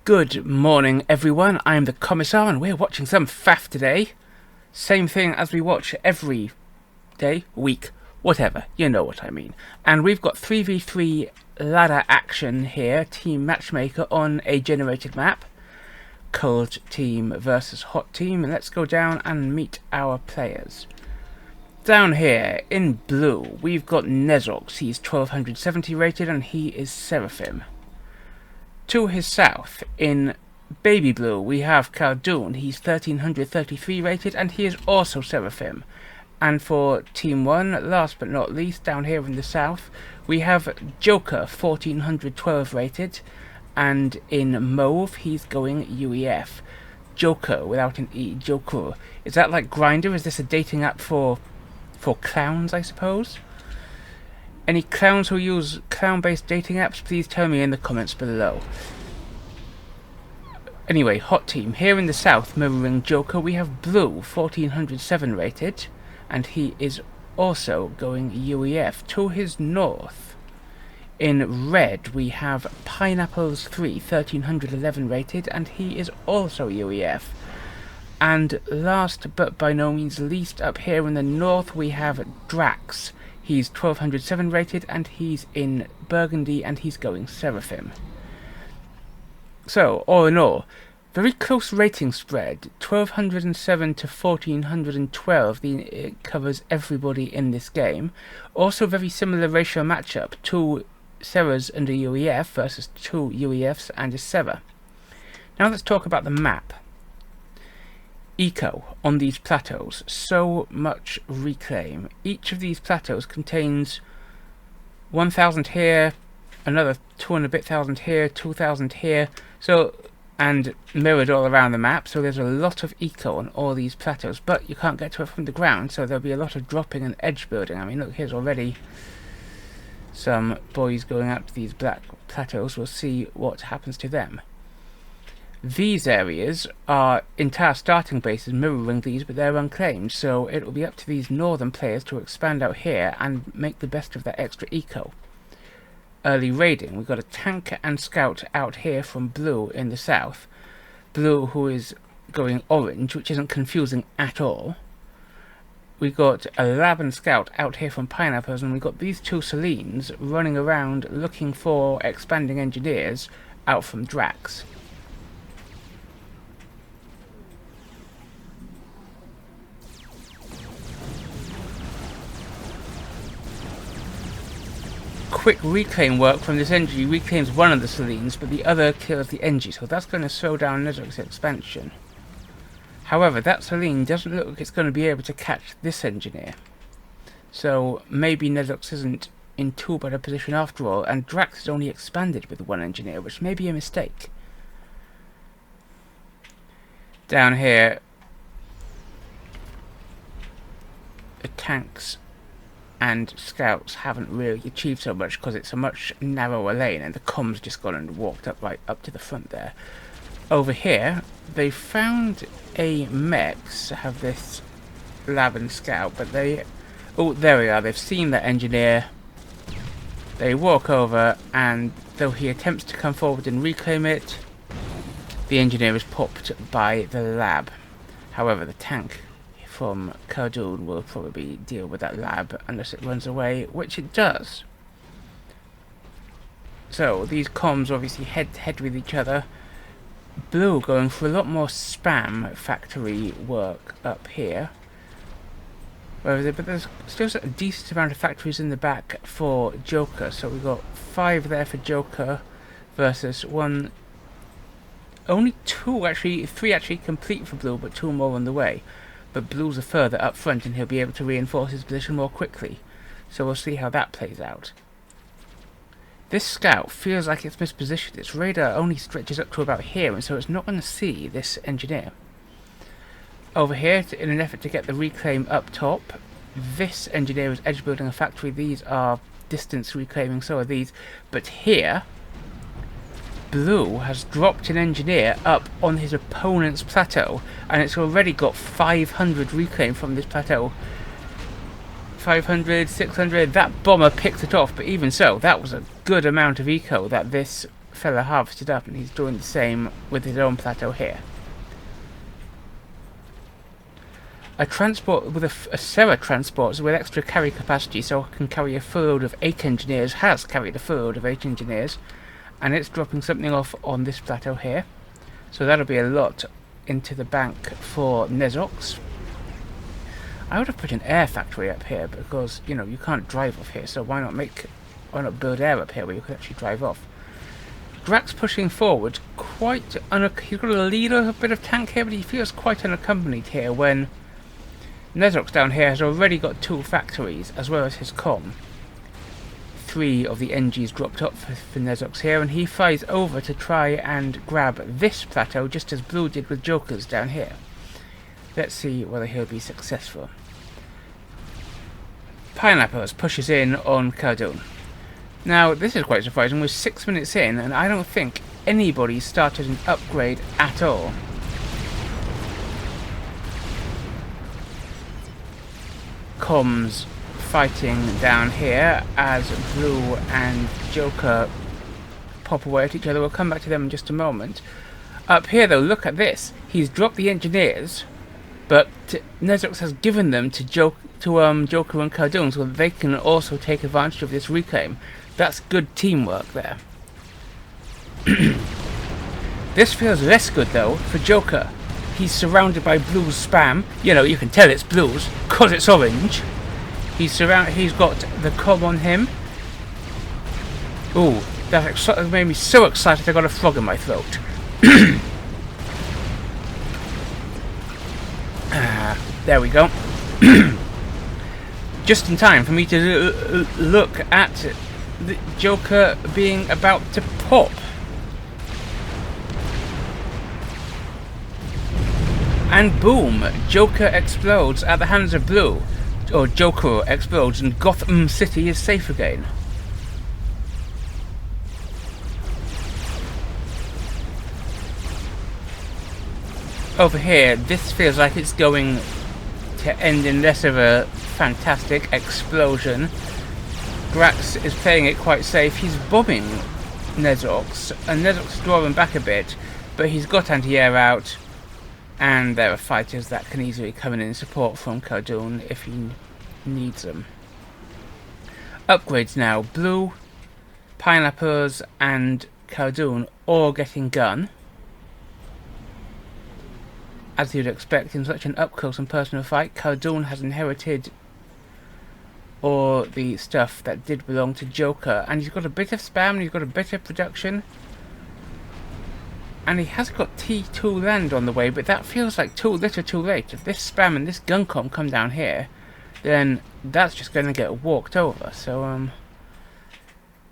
Good morning everyone, I'm the Commissar and we're watching some FAF today. Same thing as we watch every day, week, whatever, you know what I mean. And we've got 3v3 ladder action here, team matchmaker on a generated map. Cold team versus hot team, and let's go down and meet our players. Down here in blue we've got Draksz, he's 1270 rated and he is Seraphim. To his south, in baby blue, we have KhaldounN, he's 1333 rated and he is also Seraphim. And for Team 1, last but not least, down here in the south, we have Jokr, 1412 rated, and in mauve, he's going UEF. Jokr, without an E, Jokr. Is that like Grindr? Is this a dating app for clowns, I suppose? Any clowns who use clown-based dating apps, please tell me in the comments below. Anyway, hot team. Here in the south, mirroring Jokr, we have blue, 1407 rated, and he is also going UEF. To his north, in red, we have Pineapples 3, 1311 rated, and he is also UEF. And last but by no means least, up here in the north, we have Draksz. He's 1207 rated and he's in burgundy and he's going Seraphim. So, all in all, very close rating spread. 1207 to 1412. It covers everybody in this game. Also very similar ratio matchup. 2 Seras and a UEF versus 2 UEFs and a Sera. Now let's talk about the map. Eco on these plateaus, so much reclaim. Each of these plateaus contains 1,000 here, another 2 and a bit thousand here, 2,000 here, so, and mirrored all around the map, so there's a lot of eco on all these plateaus, but you can't get to it from the ground, so there'll be a lot of dropping and edge building. I mean, look, here's already some boys going out to these black plateaus. We'll see what happens to them. These areas are entire starting bases mirroring these, but they're unclaimed, so it will be up to these northern players to expand out here and make the best of that extra eco. Early raiding, we've got a tank and scout out here from blue in the south. Blue who is going orange, which isn't confusing at all. We've got a lab and scout out here from pineapples, and we've got these two Selines running around looking for expanding engineers out from Draksz. Quick reclaim work from this Engie reclaims one of the Selines, but the other kills the Engie, so that's going to slow down Drak's expansion. However, that Seline doesn't look like it's going to be able to catch this engineer. So maybe Draksz isn't in too bad a position after all, and Draksz has only expanded with one engineer, which may be a mistake. Down here, the tanks and scouts haven't really achieved so much because it's a much narrower lane, and the comms just gone and walked up right up to the front there. Over here, they found a mechs have this lab and scout, but they, oh, there we are. They've seen that engineer. They walk over, and though he attempts to come forward and reclaim it, the engineer is popped by the lab. However, the tank from KhaldounN will probably deal with that lab unless it runs away, which it does. So these comms obviously head to head with each other. Blue going for a lot more spam factory work up here. But there's still a decent amount of factories in the back for Jokr. So we've got 5 there for Jokr versus 1. Only 2 actually, 3 actually complete for Blue, but 2 more on the way. But Blues are further up front and he'll be able to reinforce his position more quickly. So we'll see how that plays out. This scout feels like it's mispositioned. Its radar only stretches up to about here, and so it's not going to see this engineer. Over here, in an effort to get the reclaim up top, this engineer is edge building a factory. These are distance reclaiming, so are these. But here, Blue has dropped an engineer up on his opponent's plateau, and it's already got 500 reclaim from this plateau. 500, 600, that bomber picked it off, but even so, that was a good amount of eco that this fella harvested up, and he's doing the same with his own plateau here. A transport with a Sera transport with extra carry capacity, so it can carry a full load of 8 engineers, has carried a full load of 8 engineers, and it's dropping something off on this plateau here. So that'll be a lot into the bank for Draksz. I would have put an air factory up here because, you know, you can't drive off here, so why not build air up here where you could actually drive off? Draksz pushing forward, he's got a little bit of tank here, but he feels quite unaccompanied here when Draksz down here has already got 2 factories, as well as his comm. 3 of the NGs dropped up for Draksz here, and he flies over to try and grab this plateau, just as Blue did with Jokr's down here. Let's see whether he'll be successful. Pineapples pushes in on KhaldounN. Now, this is quite surprising. We're 6 minutes in, and I don't think anybody started an upgrade at all. Comms fighting down here as Blue and Jokr pop away at each other. We'll come back to them in just a moment. Up here, though, look at this. He's dropped the engineers, but Draksz has given them to Jokr and KhaldounN so that they can also take advantage of this reclaim. That's good teamwork there. This feels less good, though, for Jokr. He's surrounded by Blue's spam. You know, you can tell it's Blue's, because it's orange. He's got the comm on him. Ooh, that made me so excited I got a frog in my throat. There we go. Just in time for me to look at the Jokr being about to pop. And boom, Jokr explodes at the hands of Blue. Or Jokr explodes and Gotham City is safe again. Over here, this feels like it's going to end in less of a fantastic explosion. Draksz is playing it quite safe. He's bombing Draksz, and Draksz is drawing back a bit, but he's got anti-air out. And there are fighters that can easily come in support from KhaldounN if he needs them. Upgrades now. Blue, Pineapples and KhaldounN all getting gun. As you'd expect in such an up-close and personal fight, KhaldounN has inherited all the stuff that did belong to Jokr. And he's got a bit of spam and he's got a bit of production. And he has got T2 land on the way, but that feels like too little too late. If this spam and this gun comm come down here, then that's just going to get walked over. So,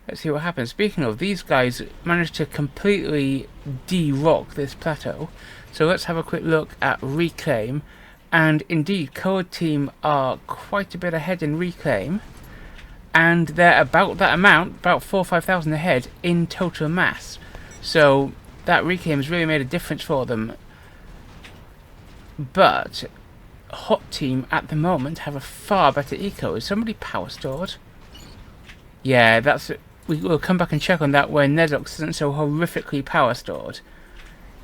let's see what happens. Speaking of, these guys managed to completely de-rock this plateau. So let's have a quick look at reclaim. And indeed, Code Team are quite a bit ahead in reclaim. And they're about that amount, about 4,000 or 5,000 ahead in total mass. So that reclaim has really made a difference for them. But Hot Team at the moment have a far better eco. Is somebody power stored? Yeah, we'll come back and check on that when Draksz isn't so horrifically power stored.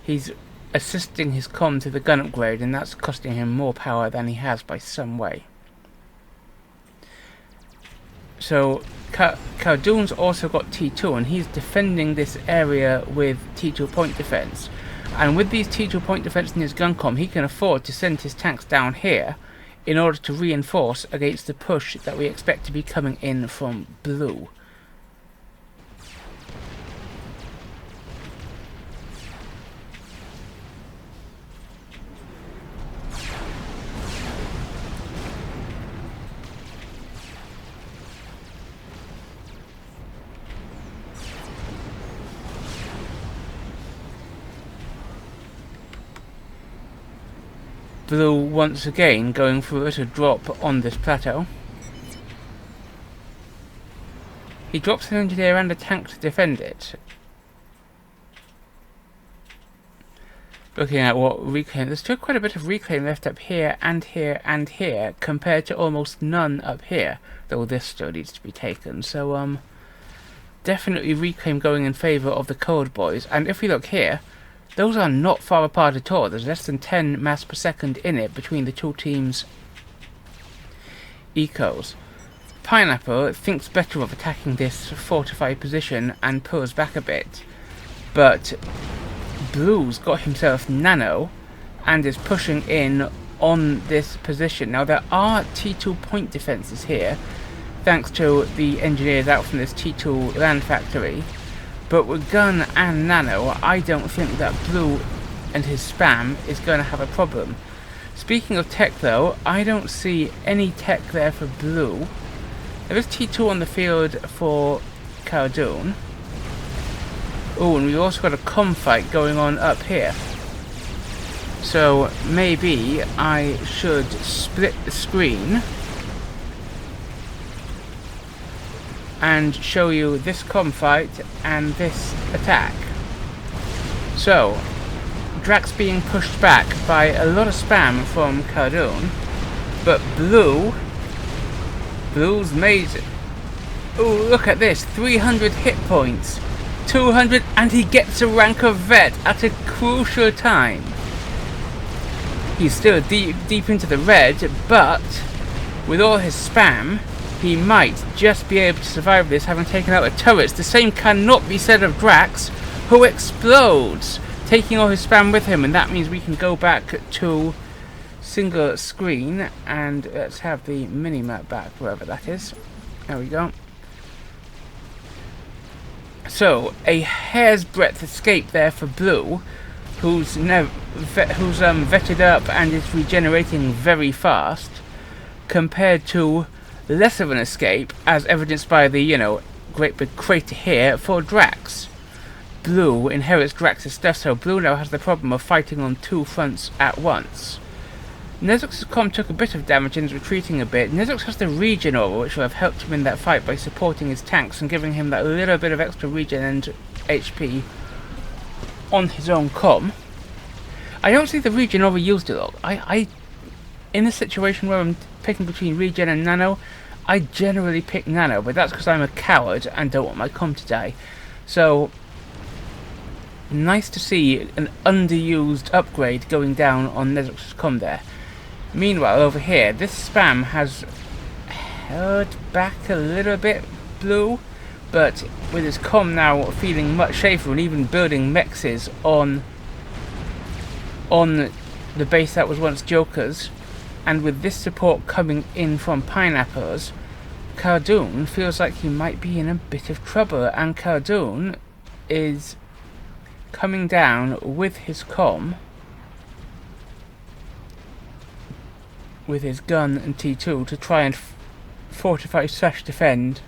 He's assisting his comm to the gun upgrade, and that's costing him more power than he has by some way. So KhaldounN's also got T2, and he's defending this area with T2 point defense. And with these T2 point defense in his gun comm, he can afford to send his tanks down here in order to reinforce against the push that we expect to be coming in from Blue. Blue once again going for a little drop on this plateau. He drops an engineer and a tank to defend it. Looking at what reclaim, there's still quite a bit of reclaim left up here and here and here, compared to almost none up here, though this still needs to be taken. So definitely reclaim going in favour of the cold boys. And if we look here, those are not far apart at all. There's less than 10 mass per second in it between the two teams' ecos. Pineapple thinks better of attacking this fortified position and pulls back a bit, but Blue's got himself nano and is pushing in on this position. Now there are T2 point defences here, thanks to the engineers out from this T2 land factory, but with gun and nano, I don't think that Blue and his spam is going to have a problem. Speaking of tech though, I don't see any tech there for Blue. There is T2 on the field for KhaldounN. Oh, and we've also got a comm fight going on up here. So maybe I should split the screen and show you this comm fight and this attack. So, Draksz being pushed back by a lot of spam from KhaldounN, but Blue's made... Oh, look at this, 300 hit points, 200, and he gets a rank of vet at a crucial time. He's still deep into the red, but with all his spam, he might just be able to survive this, having taken out the turrets. The same cannot be said of Draksz, who explodes, taking all his spam with him, and that means we can go back to single screen, and let's have the mini-map back, wherever that is. There we go. So, a hair's breadth escape there for Blue, who's vetted up and is regenerating very fast, compared to less of an escape, as evidenced by the, you know, great big crater here for Draksz. Blue inherits Drak's stuff, so Blue now has the problem of fighting on two fronts at once. Nezrox's comm took a bit of damage and is retreating a bit. Nezrox has the regen aura, which will have helped him in that fight by supporting his tanks and giving him that little bit of extra regen and HP on his own comm. I don't see the regen aura used a lot. In a situation where I'm picking between regen and nano, I generally pick nano, but that's because I'm a coward and don't want my comm to die. So, nice to see an underused upgrade going down on Nezrox's comm there. Meanwhile, over here, this spam has held back a little bit Blue, but with his comm now feeling much safer and even building mexes on the base that was once Jokr's, and with this support coming in from Pineapples, KhaldounN feels like he might be in a bit of trouble, and KhaldounN is coming down with his comm, with his gun and T2 to try and fortify / defend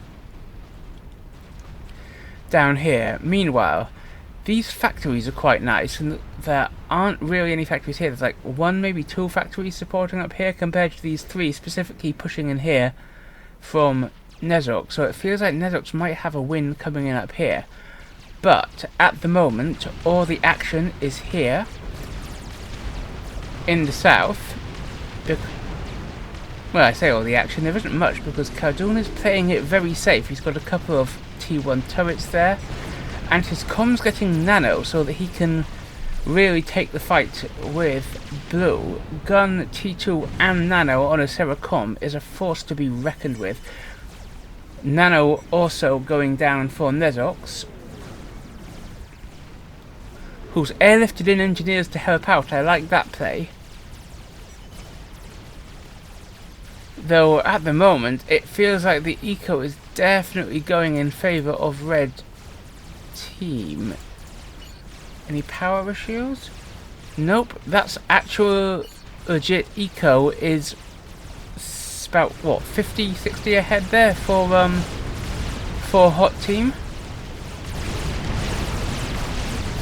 down here. Meanwhile, these factories are quite nice, and there aren't really any factories here. There's like one, maybe two factories supporting up here compared to these three specifically pushing in here from Nezrox. So it feels like Nezrox might have a win coming in up here. But at the moment, all the action is here in the south. Well, I say all the action, there isn't much because KhaldounN is playing it very safe. He's got a couple of T1 turrets there, and his comm's getting nano so that he can really take the fight with Blue. Gun, T2 and nano on a Sera comm is a force to be reckoned with. Nano also going down for Nezrox, who's airlifted in engineers to help out. I like that play. Though at the moment it feels like the eco is definitely going in favour of red team. Any power issues? Nope, that's actual legit eco is about what, 50, 60 ahead there for hot team.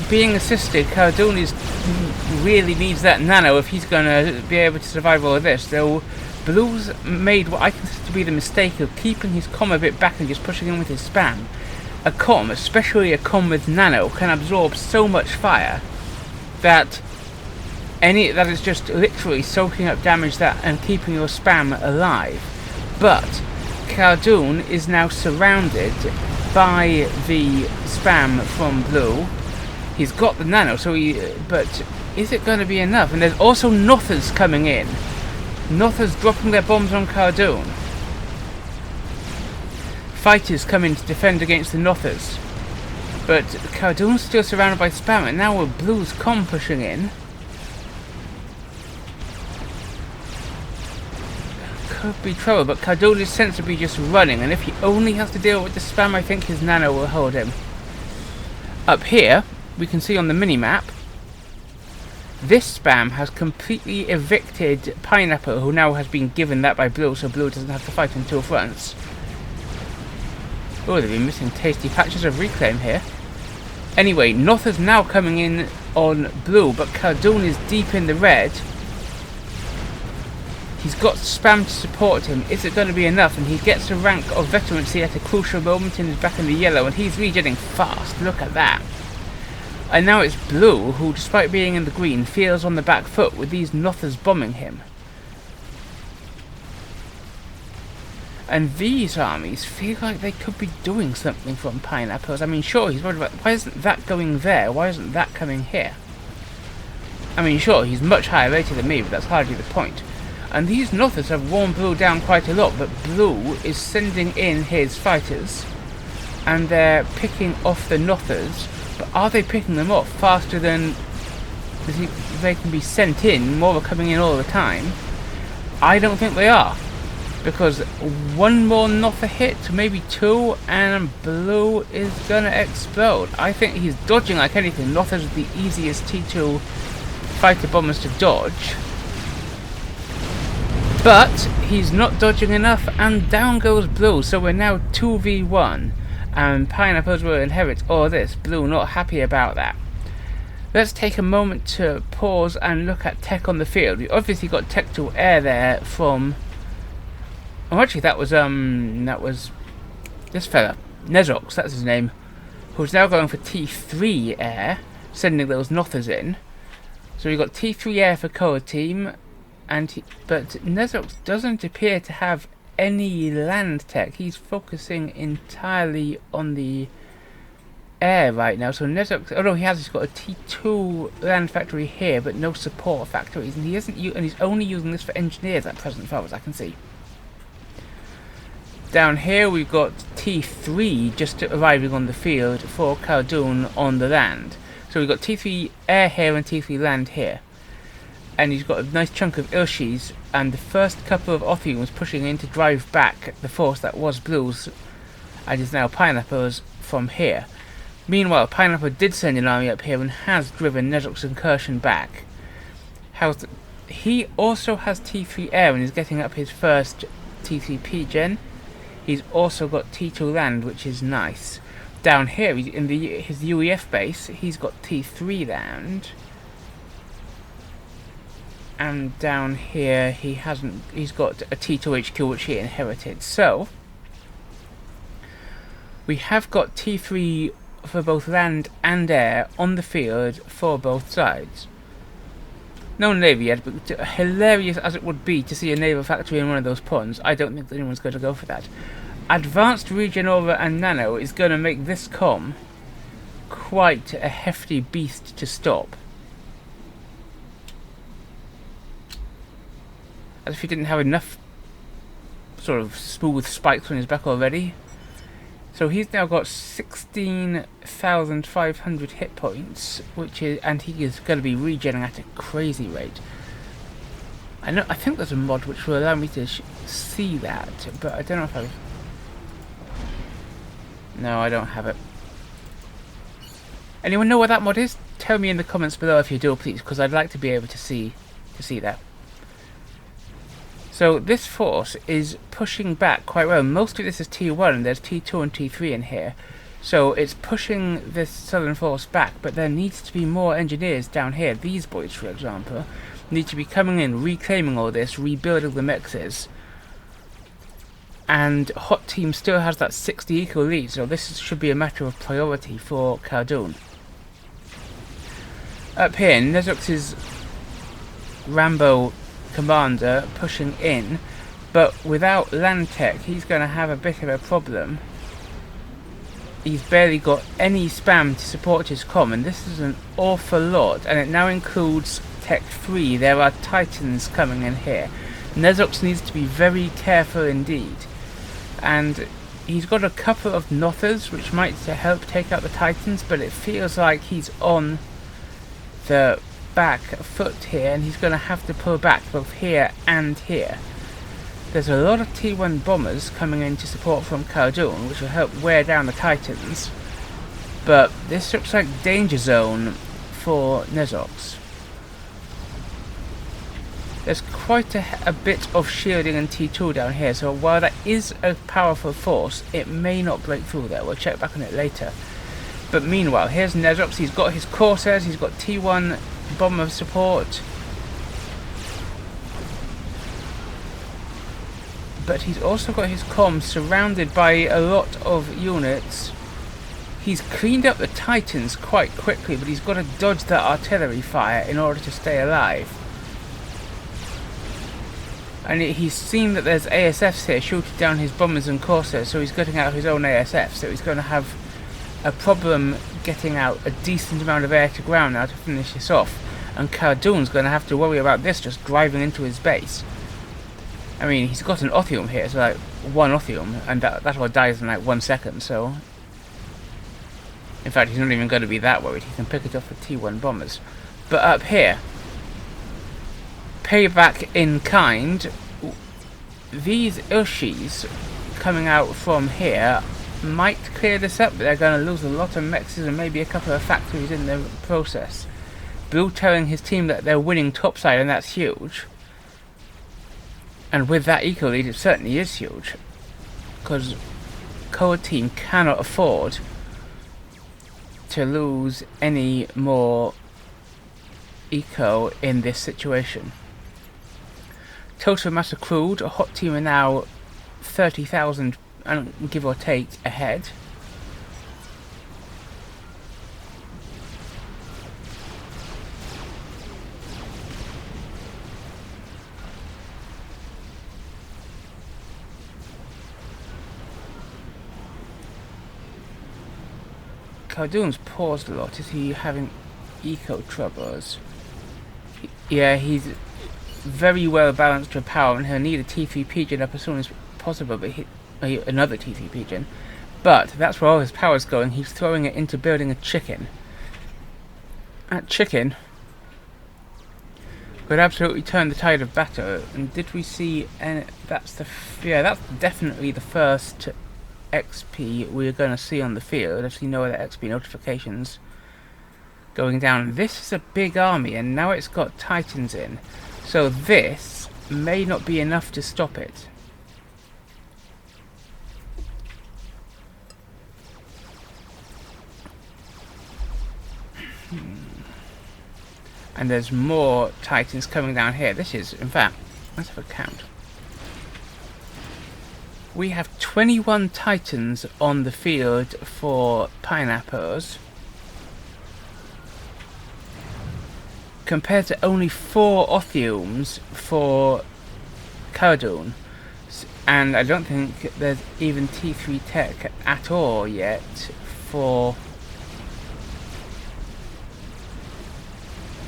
Being assisted, KhaldounN really needs that nano if he's gonna be able to survive all of this. Though Blue's made what I consider to be the mistake of keeping his comm a bit back and just pushing in with his spam. A comm, especially a comm with nano, can absorb so much fire that is just literally soaking up damage that and keeping your spam alive. But KhaldounN is now surrounded by the spam from blue. He's got the nano, so but is it going to be enough? And there's also Nothers coming in. Nothers dropping their bombs on KhaldounN. Fighters coming to defend against the Nothers. But KhaldounN's still surrounded by spam, and now with blue's comm pushing in. Could be trouble, but KhaldounN is sensibly just running, and if he only has to deal with the spam, I think his nano will hold him. Up here, we can see on the mini-map, this spam has completely evicted Pineapple, who now has been given that by blue, so blue doesn't have to fight until fronts. Oh, they've been missing tasty patches of reclaim here. Anyway, Notha's now coming in on blue, but KhaldounN is deep in the red. He's got spam to support him. Is it going to be enough? And he gets a rank of veterancy at a crucial moment and is back in the yellow, and he's regenerating fast. Look at that. And now it's blue, who despite being in the green, feels on the back foot with these Nothers bombing him. And these armies feel like they could be doing something from Pineapples. I mean, sure, he's worried about, why isn't that going there? Why isn't that coming here? I mean, sure, he's much higher rated than me, but that's hardly the point. And these Nothers have worn blue down quite a lot, but blue is sending in his fighters, and they're picking off the Nothers. But are they picking them off faster than they can be sent in? More are coming in all the time. I don't think they are, because one more Nother hit, maybe two, and blue is gonna explode. I think he's dodging like anything. Nothers are the easiest T2 fighter bombers to dodge. But he's not dodging enough, and down goes blue. So we're now 2v1, and Pineapples will inherit all this. Blue not happy about that. Let's take a moment to pause and look at tech on the field. We obviously got tech to air there from. Oh, actually, that was this fella, Draksz, that's his name, who's now going for T3 air, sending those Nothers in. So we got T3 air for core team. But Draksz doesn't appear to have any land tech. He's focusing entirely on the air right now. So Draksz, oh no, he's got a T2 land factory here, but no support factories, and he's only using this for engineers at present, as far as I can see. Down here we've got T3 just arriving on the field for KhaldounN on the land. So we've got T3 air here and T3 land here. And he's got a nice chunk of Ilshis, and the first couple of Othiums pushing in to drive back the force that was Blue's, and is now Pineapple's from here. Meanwhile, Pineapple did send an army up here and has driven Draksz's incursion back. He also has T3 air and is getting up his first T3P gen. He's also got T2 land, which is nice. Down here, in his UEF base, he's got T3 land. And down here he's got a T2 HQ which he inherited. So we have got T3 for both land and air on the field for both sides. No navy yet, but hilarious as it would be to see a naval factory in one of those ponds, I don't think anyone's going to go for that. Advanced Regen Aura and Nano is going to make this comm quite a hefty beast to stop. As if he didn't have enough sort of smooth spikes on his back already. So he's now got 16,500 hit points, and he is going to be regenerating at a crazy rate. I think there's a mod which will allow me to see that, but I don't know if I've. No, I don't have it. Anyone know what that mod is? Tell me in the comments below if you do, please, because I'd like to be able to see that. So this force is pushing back quite well. Mostly this is T1 and there's T2 and T3 in here. So it's pushing this southern force back, but there needs to be more engineers down here. These boys, for example, need to be coming in, reclaiming all this, rebuilding the mexes. And Hot Team still has that 60 equal lead, so this should be a matter of priority for KhaldounN. Up here, Draksz's Rambo commander pushing in, but without land tech he's going to have a bit of a problem. he's barely got any spam to support his comm, and this is an awful lot, and it now includes Tech 3. There are Titans coming in here. Nezox needs to be very careful indeed, and he's got a couple of Nothers which might help take out the Titans, but it feels like he's on the back foot here, and he's going to have to pull back both here and here. There's a lot of T1 bombers coming in to support from KhaldounN, which will help wear down the Titans, but this looks like danger zone for Nezox. There's quite a bit of shielding and T2 down here, so while that is a powerful force, it may not break through there. We'll check back on it later. But meanwhile, here's Nezox. He's got his Corsairs, he's got T1 bomber support, but he's also got his comms surrounded by a lot of units. He's cleaned up the Titans quite quickly, but he's got to dodge the artillery fire in order to stay alive. And he's seen that there's ASFs here shooting down his bombers and Corsairs, so he's getting out his own ASF, so he's going to have a problem getting out a decent amount of air to ground now to finish this off. And KhaldounN's going to have to worry about this just driving into his base. I mean, he's got an Othium here, so like one Othium, and that all dies in like 1 second, so... In fact, he's not even going to be that worried. He can pick it off with T1 bombers. But up here, payback in kind, these Urshis coming out from here might clear this up, but they're going to lose a lot of mexes and maybe a couple of factories in the process. Blue telling his team that they're winning topside, and that's huge. And with that eco lead, it certainly is huge, because Code Team cannot afford to lose any more eco in this situation. Total mass accrued, a hot team are now 30,000, give or take, ahead. KhaldounN's paused a lot. Is he having eco troubles? Yeah, he's very well balanced with power, and he'll need a T3 Pigeon up as soon as possible, but another T3 Pigeon. But that's where all his power's going. He's throwing it into building a chicken. That chicken could absolutely turn the tide of battle. And did we see any? That's definitely the first XP we're going to see on the field. I've seen no other XP notifications going down. This is a big army, and now it's got Titans in, so this may not be enough to stop it. And there's more Titans coming down here. This is, in fact, let's have a count. We have 21 Titans on the field for Pineapples, compared to only 4 Othiums for KhaldounN. And I don't think there's even T3 tech at all yet for...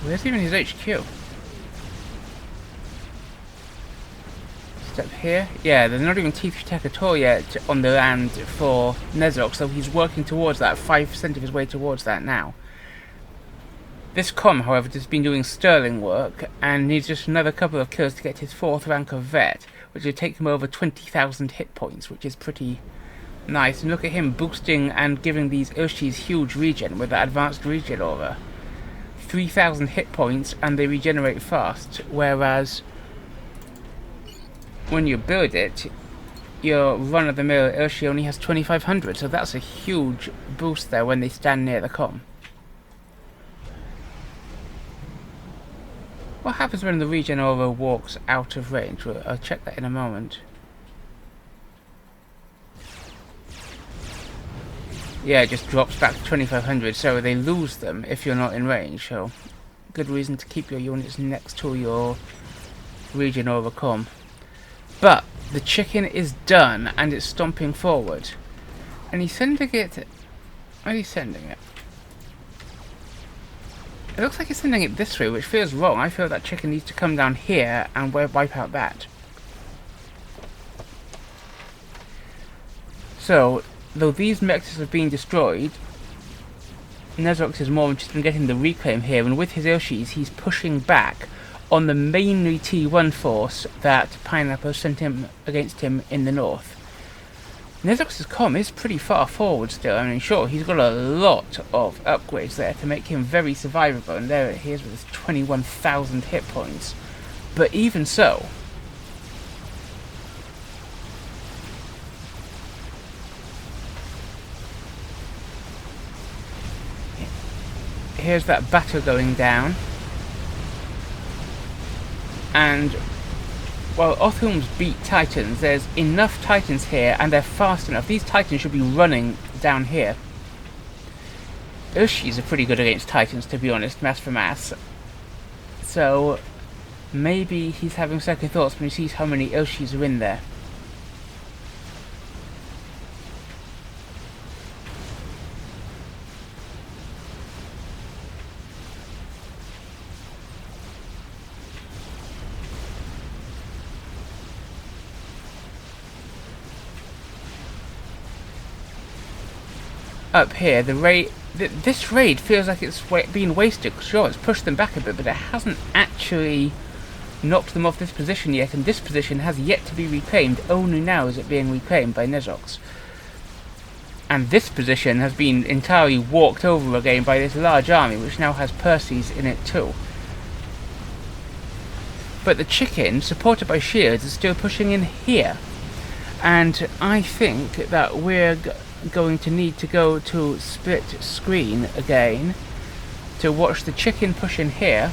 Where's even his HQ? Step here? Yeah, there's not even T3 tech at all yet on the land for Nezox, so he's working towards that, 5% of his way towards that now. This comm, however, has been doing sterling work and needs just another couple of kills to get his 4th rank of vet, which would take him over 20,000 hit points, which is pretty nice. And look at him boosting and giving these Urshis huge regen with that advanced regen aura. 3,000 hit points and they regenerate fast, whereas when you build it, your run-of-the-mill Urshi only has 2,500, so that's a huge boost there when they stand near the comm. What happens when the regen aura walks out of range? I'll check that in a moment. Yeah, it just drops back to 2,500, so they lose them if you're not in range, so good reason to keep your units next to your regen aura comm. But the chicken is done and it's stomping forward, and he's sending it Where are you sending it? It looks like he's sending it this way, which feels wrong. I feel that chicken needs to come down here and wipe out that. So, though these mechs have been destroyed, Draksz is more interested in getting the reclaim here, and with his Ilshis, he's pushing back on the mainly T1 force that Pineapple sent him against him in the north. Draksz's comm is pretty far forward still. I mean, sure, he's got a lot of upgrades there to make him very survivable, and there he is with his 21,000 hit points. But even so, here's that battle going down, and while Othum's beat Titans, there's enough Titans here, and they're fast enough. These Titans should be running down here. Ilshis are pretty good against Titans, to be honest, mass for mass. So maybe he's having second thoughts when he sees how many Ilshis are in there. Up here, this raid feels like it's been wasted. Sure, it's pushed them back a bit, but it hasn't actually knocked them off this position yet, and this position has yet to be reclaimed. Only now is it being reclaimed by Draksz. And this position has been entirely walked over again by this large army, which now has Percy's in it too. But the chicken, supported by shields, is still pushing in here. And I think that we're going to need to go to split screen again to watch the chicken push in here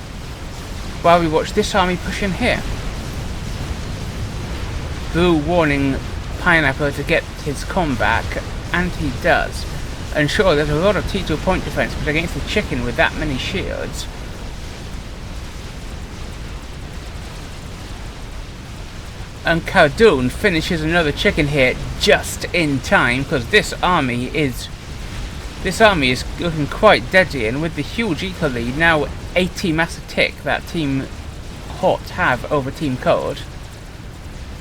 while we watch this army push in here. Blue warning Pineapple to get his comm back, and he does. And sure, there's a lot of T2 point defense, but against the chicken with that many shields, and KhaldounN finishes another chicken here just in time, because this army is looking quite deadly, and with the huge equal lead, now 80 massive tick that Team Hot have over Team Cold,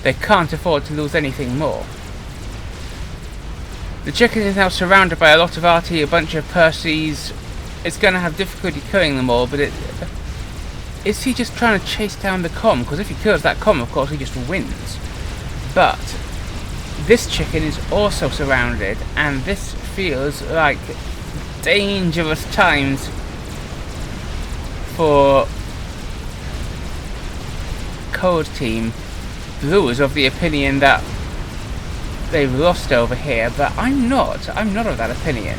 they can't afford to lose anything more. The chicken is now surrounded by a lot of RT, a bunch of Percys. It's going to have difficulty killing them all, but is he just trying to chase down the comm? Because if he kills that comm, of course, he just wins. But this chicken is also surrounded, and this feels like dangerous times for Cold Team. Blue is of the opinion that they've lost over here, but I'm not of that opinion.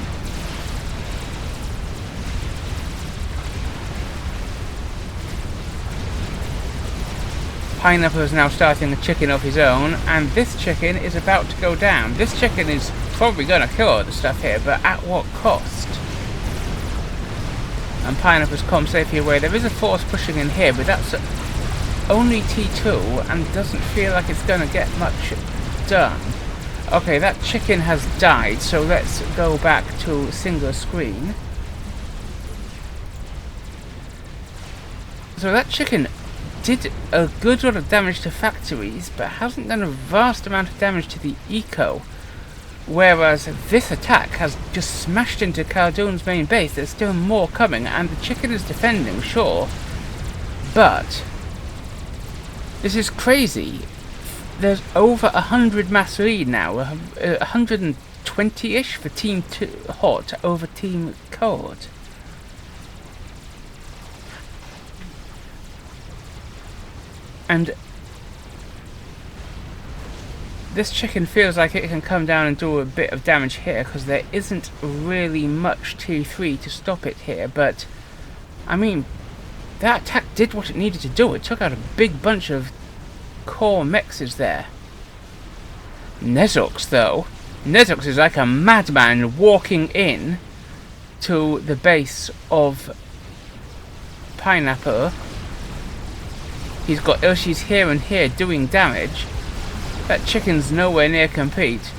Pineapple is now starting a chicken of his own, and this chicken is about to go down. This chicken is probably going to kill all the stuff here, but at what cost? And Pineapple's comm safely away. There is a force pushing in here, but that's only T2, and doesn't feel like it's going to get much done. Okay, that chicken has died, so let's go back to single screen. So that chicken did a good lot of damage to factories, but hasn't done a vast amount of damage to the eco. Whereas this attack has just smashed into KhaldounN's main base. There's still more coming, and the chicken is defending, sure. But this is crazy. There's over 100 mass lead now, 120-ish for Team Hot over Team Cold. And this chicken feels like it can come down and do a bit of damage here, because there isn't really much T3 to stop it here. But, I mean, that attack did what it needed to do. It took out a big bunch of core mexes there. Draksz, though. Draksz is like a madman walking in to the base of Pineapple. He's got Ilshis here and here doing damage. That chicken's nowhere near complete.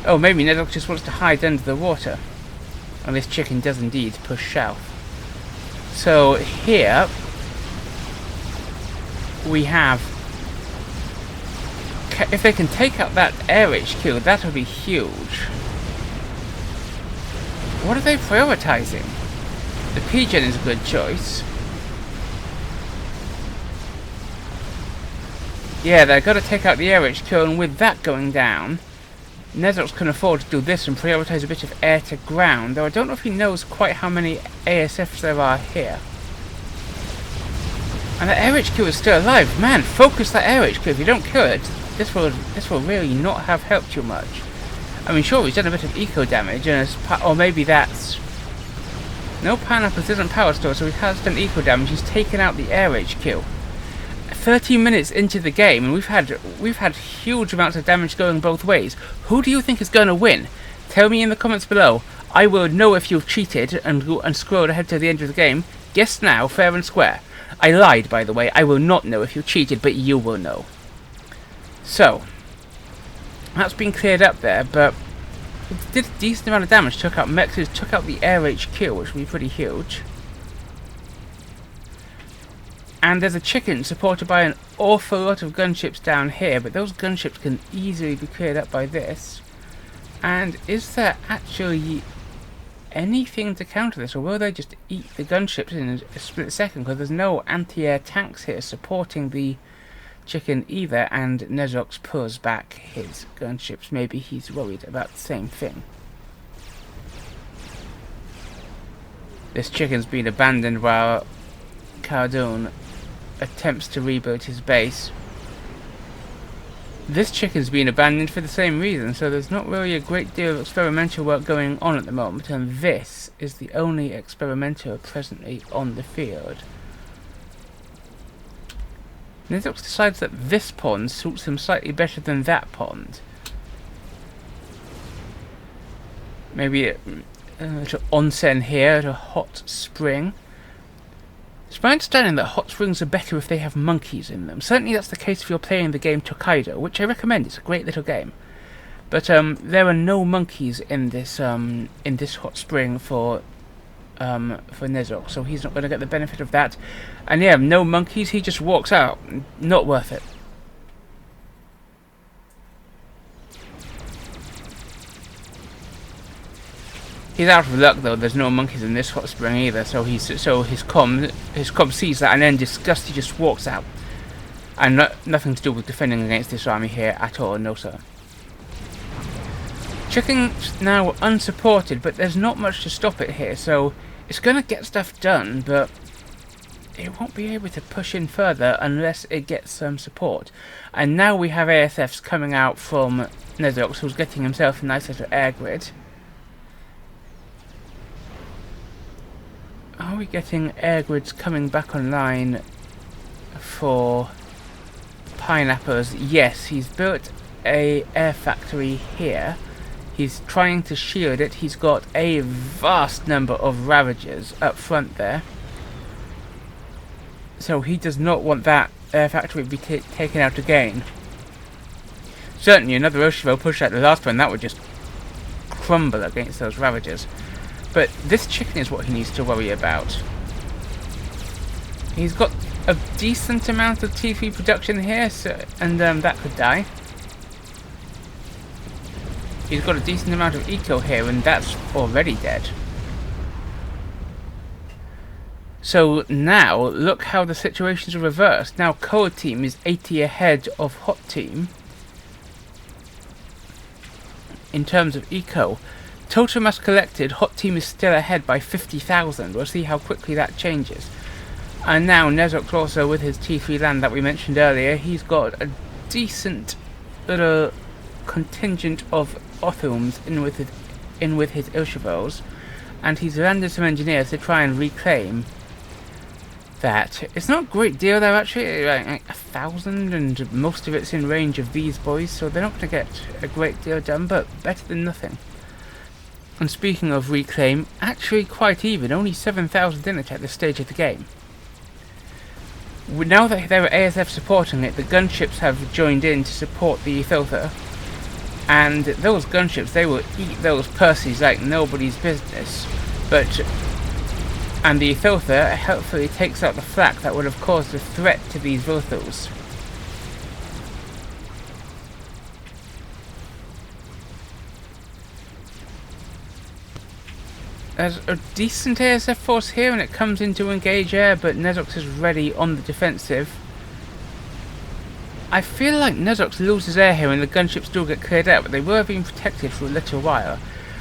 Oh, maybe Draksz just wants to hide under the water. And this chicken does indeed push south. So here we have, if they can take out that air HQ, that would be huge. What are they prioritizing? The pigeon is a good choice. Yeah, they've got to take out the air HQ, and with that going down, Draksz can afford to do this and prioritize a bit of air to ground, though I don't know if he knows quite how many ASFs there are here. And the air HQ is still alive. Man, focus that air HQ. If you don't kill it, this will really not have helped you much. I mean, sure, he's done a bit of eco damage, and or maybe that's... No, pineapples isn't power store, so he has done eco damage. He's taken out the air HQ. 13 minutes into the game, and we've had huge amounts of damage going both ways. Who do you think is going to win? Tell me in the comments below. I will know if you've cheated and scrolled ahead to the end of the game. Guess now, fair and square. I lied, by the way. I will not know if you cheated, but you will know. So, that's been cleared up there, but it did a decent amount of damage. Took out mexes, took out the air HQ, which would be pretty huge. And there's a chicken supported by an awful lot of gunships down here, but those gunships can easily be cleared up by this. And is there actually anything to counter this, or will they just eat the gunships in a split second? Because there's no anti-air tanks here supporting the chicken either, and Draksz pulls back his gunships. Maybe he's worried about the same thing. This chicken's been abandoned while KhaldounN attempts to rebuild his base. This chicken's been abandoned for the same reason, so there's not really a great deal of experimental work going on at the moment, and this is the only experimenter presently on the field. Draksz decides that this pond suits him slightly better than that pond. Maybe a little onsen here, a hot spring. It's my understanding that hot springs are better if they have monkeys in them. Certainly that's the case if you're playing the game Tokaido, which I recommend. It's a great little game. But there are no monkeys in this hot spring for Draksz, so he's not going to get the benefit of that. And yeah, no monkeys, he just walks out. Not worth it. He's out of luck though. There's no monkeys in this hot spring either. So his comm sees that and then disgusted he just walks out. And nothing to do with defending against this army here at all. No sir. Chicken's now unsupported, but there's not much to stop it here. So it's going to get stuff done, but it won't be able to push in further unless it gets some support. And now we have ASFs coming out from Draksz, who's getting himself a nice little air grid. Are we getting air grids coming back online for pineapples? Yes, he's built a air factory here. He's trying to shield it. He's got a vast number of Ravagers up front there. So he does not want that air factory to be taken out again. Certainly another Oshivo push like the last one, that would just crumble against those Ravagers. But this chicken is what he needs to worry about. He's got a decent amount of T3 production here, so, and that could die. He's got a decent amount of eco here, and that's already dead. So now, look how the situations are reversed. Now Cold Team is 80 ahead of Hot Team in terms of eco. Total mass collected, Hot Team is still ahead by 50,000. We'll see how quickly that changes. And now Draksz also with his T3 land that we mentioned earlier, he's got a decent little contingent of Othums in with his Ilshavos, and he's landed some engineers to try and reclaim that. It's not a great deal though, actually, like 1,000, and most of it's in range of these boys, so they're not going to get a great deal done, but better than nothing. And speaking of reclaim, actually quite even, only 7,000 in it at this stage of the game. Now that there are ASF supporting it, the gunships have joined in to support the THOTHA. And those gunships, they will eat those Percys like nobody's business. And the THOTHA helpfully takes out the flak that would have caused a threat to these Vothos. There's a decent ASF force here and it comes in to engage air, but Draksz is ready on the defensive. I feel like Draksz loses air here and the gunships do get cleared out, but they were being protected for a little while.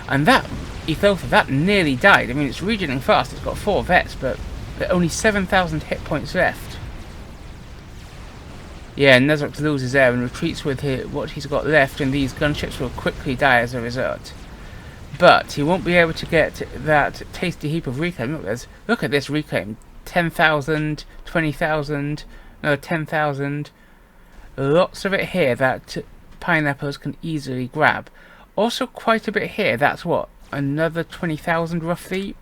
And that THOTHA, that nearly died. I mean, it's regening fast, it's got 4 vets, but there are only 7,000 hit points left. Yeah, Draksz loses air and retreats with what he's got left, and these gunships will quickly die as a result. But he won't be able to get that tasty heap of reclaim. Look at this reclaim. 10,000, 20,000, another 10,000. Lots of it here that pineapples can easily grab. Also quite a bit here. That's what? Another 20,000 roughly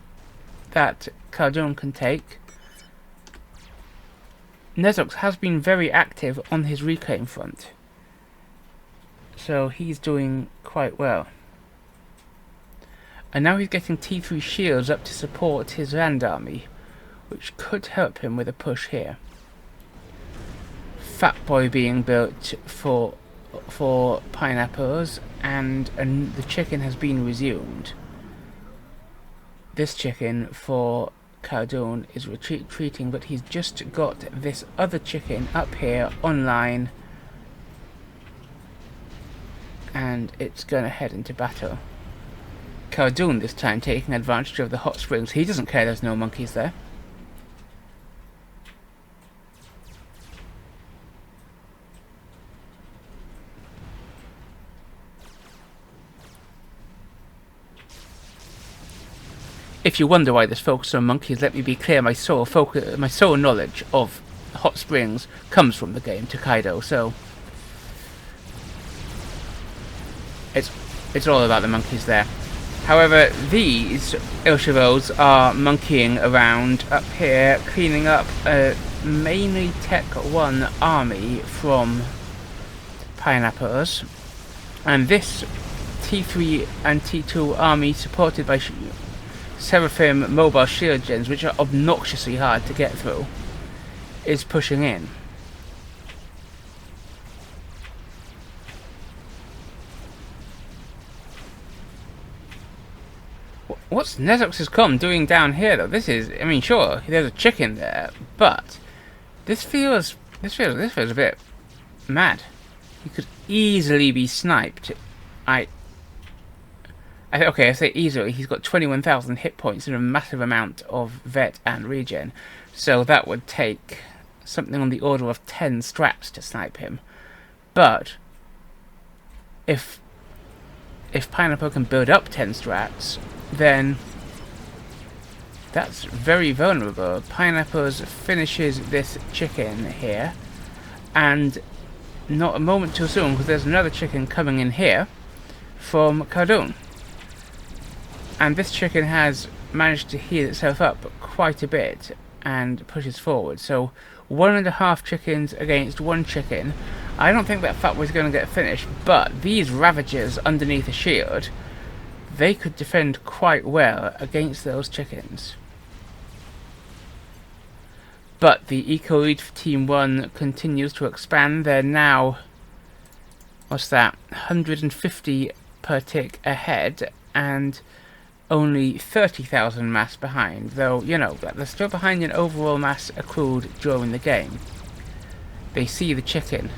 that KhaldounN can take. Draksz has been very active on his reclaim front. So he's doing quite well. And now he's getting T3 shields up to support his land army, which could help him with a push here. Fatboy being built for pineapples, and the chicken has been resumed. This chicken for KhaldounN is retreating, but he's just got this other chicken up here online, and it's going to head into battle. KhaldounN this time taking advantage of the hot springs. He doesn't care there's no monkeys there. If you wonder why this focus on monkeys, let me be clear, my sole knowledge of hot springs comes from the game Tokaido, so it's all about the monkeys there. However, these Ilshavos are monkeying around up here, cleaning up a mainly Tech 1 army from pineapples. And this T3 and T2 army, supported by Seraphim mobile shield gens, which are obnoxiously hard to get through, is pushing in. What's Draksz's comm doing down here though? This is, I mean, sure, there's a chicken there, but this feels a bit mad. He could easily be sniped. Okay, I say easily. He's got 21,000 hit points and a massive amount of vet and regen, so that would take something on the order of 10 strats to snipe him. But if Pineapple can build up 10 strats, then that's very vulnerable. Pineapples finishes this chicken here, and not a moment too soon, because there's another chicken coming in here from KhaldounN. And this chicken has managed to heal itself up quite a bit and pushes forward. So 1.5 chickens against 1 chicken. I don't think that fatboy is going to get finished, but these Ravagers underneath a shield, they could defend quite well against those chickens. But the eco lead for Team 1 continues to expand. They're now, what's that, 150 per tick ahead, and only 30,000 mass behind, though, you know, they're still behind in overall mass accrued during the game. They see the chicken.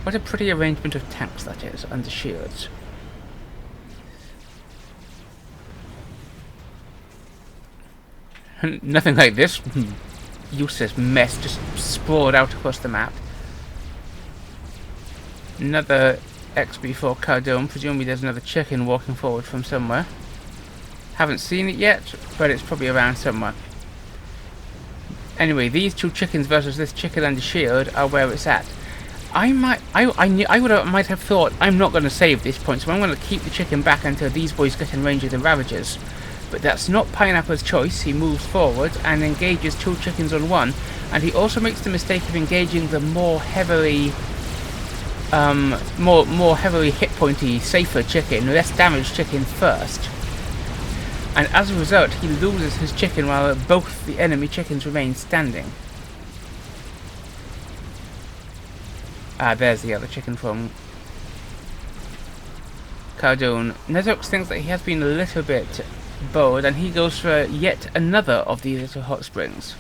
What a pretty arrangement of tanks that is, under shields. Nothing like this useless mess just sprawled out across the map. Another XP for KhaldounN. Presumably there's another chicken walking forward from somewhere. Haven't seen it yet, but it's probably around somewhere. Anyway, these 2 chickens versus this chicken under shield are where it's at. I might have thought, I'm not going to save this point, so I'm going to keep the chicken back until these boys get in range of the Ravagers. But that's not Pineapple's choice. He moves forward and engages 2 chickens on one, and he also makes the mistake of engaging the more heavily more heavily hit pointy, safer chicken, less damaged chicken first. And as a result, he loses his chicken while both the enemy chickens remain standing. Ah, there's the other chicken from KhaldounN. Draksz thinks that he has been a little bit bold, and he goes for yet another of these little hot springs.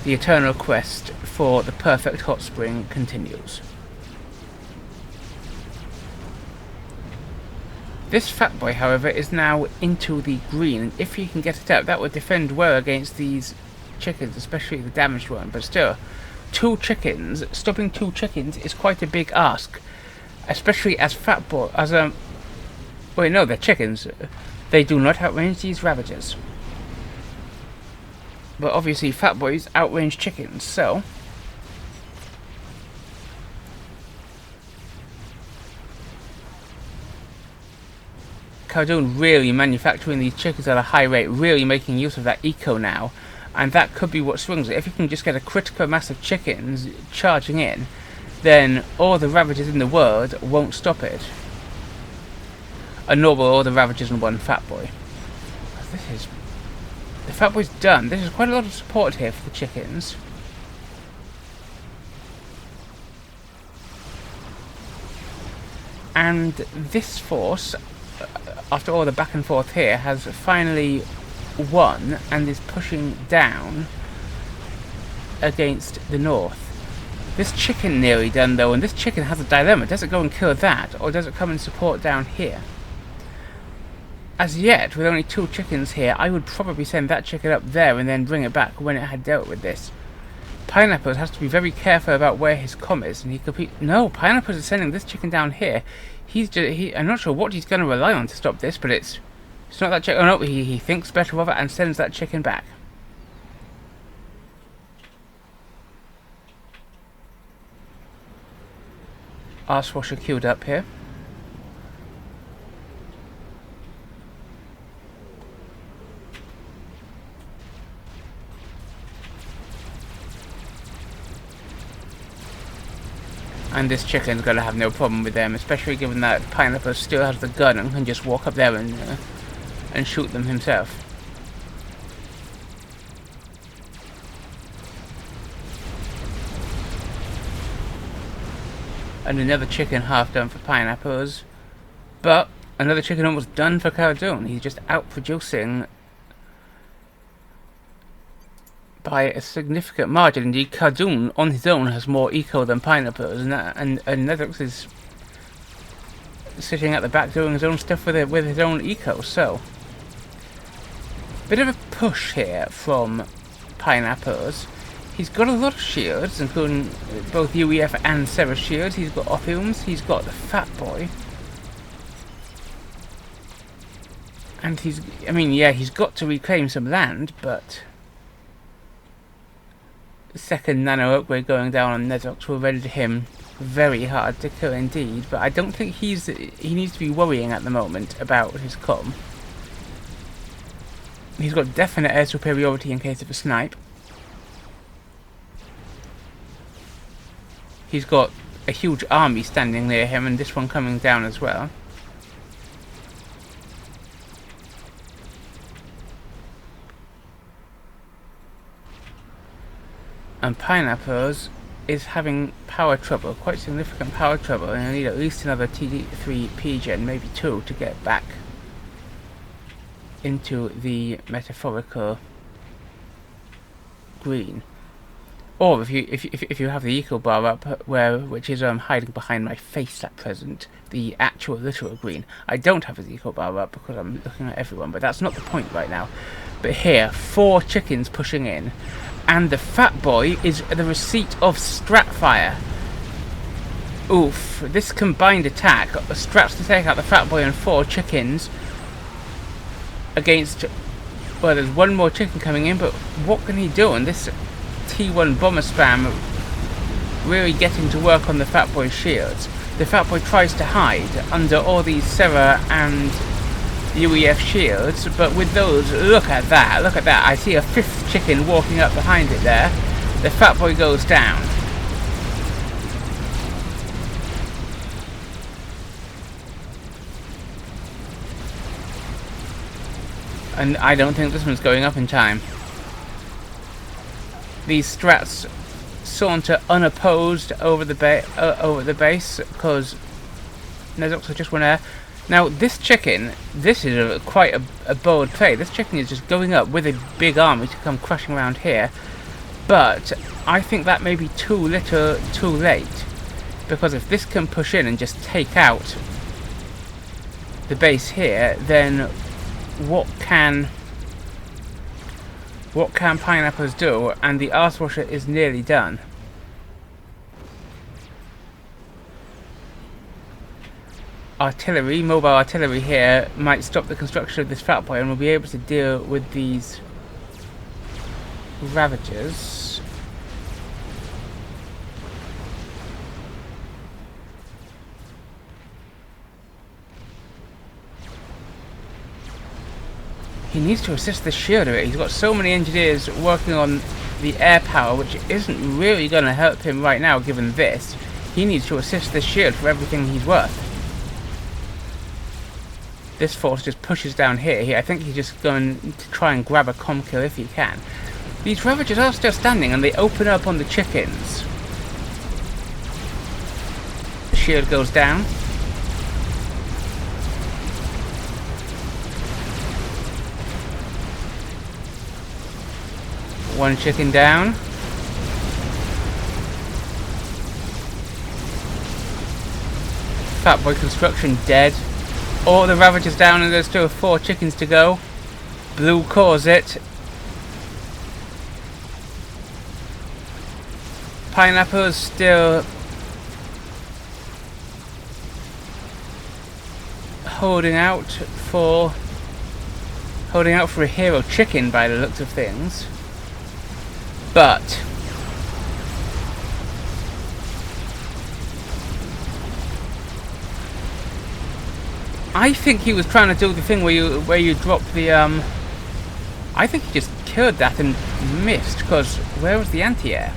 The eternal quest for the perfect hot spring continues. This fatboy, however, is now into the green, and if he can get it out, that would defend well against these chickens, especially the damaged one. But still, stopping two chickens is quite a big ask, especially as fatboy, wait, no, they're chickens. They do not outrange these ravagers. But obviously fatboys outrange chickens, so KhaldounN really manufacturing these chickens at a high rate, really making use of that eco now, and that could be what swings it. If you can just get a critical mass of chickens charging in, then all the ravagers in the world won't stop it. Nor will all the ravagers in one fatboy. The fatboy's done. This is quite a lot of support here for the chickens. And this force, after all the back and forth here, has finally won and is pushing down against the north. This chicken nearly done though, and this chicken has a dilemma. Does it go and kill that, or does it come and support down here? As yet, with only two chickens here, I would probably send that chicken up there and then bring it back when it had dealt with this. Pineapples has to be very careful about where his comm is, and he could be... No, Pineapples is sending this chicken down here. I'm not sure what he's going to rely on to stop this, but it's not that chicken. Oh no, he thinks better of it and sends that chicken back. Arswasher queued up here. And this chicken's gonna have no problem with them, especially given that Pineapple still has the gun and can just walk up there and shoot them himself. And another chicken half done for Pineapples, but another chicken almost done for KhaldounN. He's just outproducing by a significant margin. Indeed, KhaldounN on his own has more eco than Pineapples, and Draksz is sitting at the back doing his own stuff with his own eco. So, bit of a push here from Pineapples. He's got a lot of shields, including both UEF and Sera shields. He's got Ophiums, he's got the Fatboy. And he's got to reclaim some land, but the second nano upgrade going down on Draksz will render him very hard to kill indeed, but I don't think he needs to be worrying at the moment about his comm. He's got definite air superiority in case of a snipe. He's got a huge army standing near him, and this one coming down as well. And Pineapples is having power trouble, quite significant power trouble, and I need at least another T3 P-gen, maybe 2, to get back into the metaphorical green. Or if you have the eco bar up, which is hiding behind my face at present, the actual literal green. I don't have his eco bar up because I'm looking at everyone, but that's not the point right now. But here, 4 chickens pushing in, and the Fatboy is the receipt of Stratfire. Oof, this combined attack, Strats to take out the Fatboy and 4 chickens against, well, there's one more chicken coming in, but what can he do? And this T1 bomber spam really getting to work on the Fatboy shields. The Fatboy tries to hide under all these Sera and UEF shields, but with those, look at that, I see a 5th chicken walking up behind it there. The Fatboy goes down. And I don't think this one's going up in time. These strats saunter unopposed over the base because Nezrox just went there. Now this chicken, this is quite a bold play. This chicken is just going up with a big army to come crushing around here. But I think that may be too little, too late. Because if this can push in and just take out the base here, then what can Pineapples do? And the Arse Washer is nearly done. Artillery, mobile artillery here might stop the construction of this fatboy, and we'll be able to deal with these Ravagers. He needs to assist the shielder. He's got so many engineers working on the air power, which isn't really going to help him right now given this. He needs to assist the shield for everything he's worth. This force just pushes down here. I think he's just going to try and grab a comm kill if he can. These Ravagers are still standing and they open up on the chickens. The shield goes down. One chicken down. Fatboy construction dead. All the Ravagers down and there's still 4 chickens to go. Blue cores it. Pineapple's still holding out for a hero chicken by the looks of things. But I think he was trying to do the thing where you drop the I think he just killed that and missed, because where was the anti-air?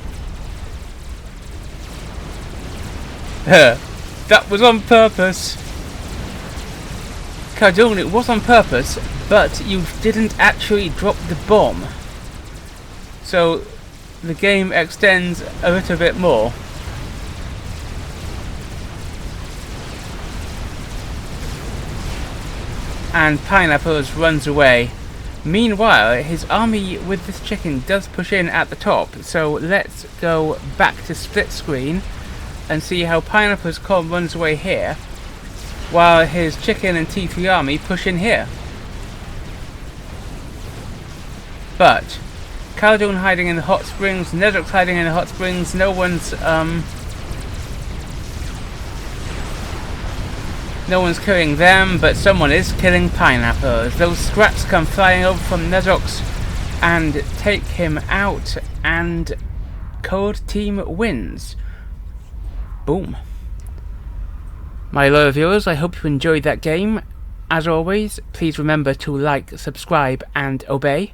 That was on purpose. KhaldounN, it was on purpose, but you didn't actually drop the bomb. So the game extends a little bit more. And Pineapples runs away. Meanwhile, his army with this chicken does push in at the top. So let's go back to split screen and see how Pineapples runs away here, while his chicken and T3 army push in here. But KhaldounN hiding in the hot springs, Nezrox hiding in the hot springs. No one's killing them, but someone is killing Pineapples. Those scraps come flying over from Nezrox and take him out, and Cold Team wins. Boom. My loyal viewers, I hope you enjoyed that game. As always, please remember to like, subscribe and obey.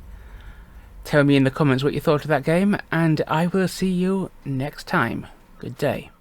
Tell me in the comments what you thought of that game, and I will see you next time. Good day.